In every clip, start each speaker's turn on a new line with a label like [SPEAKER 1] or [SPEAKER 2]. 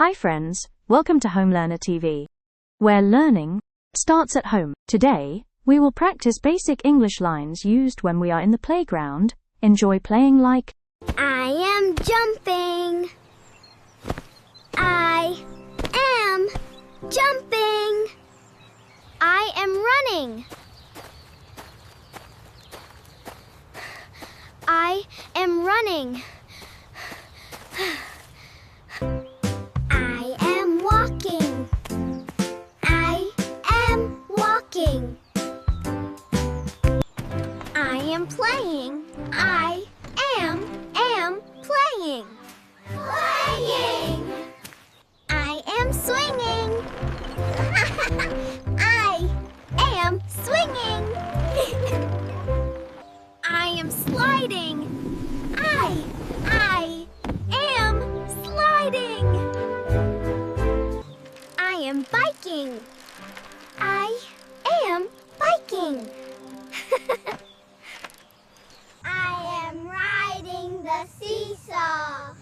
[SPEAKER 1] Hi friends, welcome to Home Learner TV, where learning starts at home. Today, we will practice basic English lines used when we are in the playground. Enjoy playing like
[SPEAKER 2] I am jumping. I am jumping. I am running. I am running. I am walking. I am walking. I am playing. I am playing. Playing. I am swinging. I am swinging. I am sliding. I am sliding. I am biking. I am biking. I am riding the seesaw.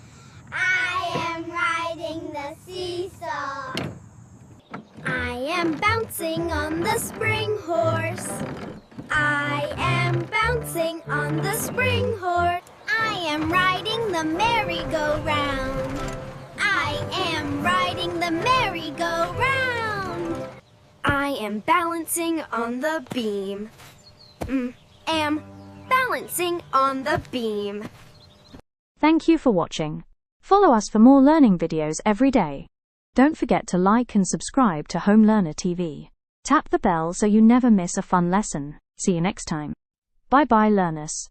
[SPEAKER 2] I am riding the seesaw. I am bouncing on the spring horse. I am bouncing on the spring horse. I am riding the merry-go-round. I am riding the merry-go-round. I am balancing on the beam. Am balancing on the beam.
[SPEAKER 1] Thank you for watching. Follow us for more learning videos every day. Don't forget to like and subscribe to Home Learner TV. Tap the bell so you never miss a fun lesson. See you next time. Bye-bye, learners.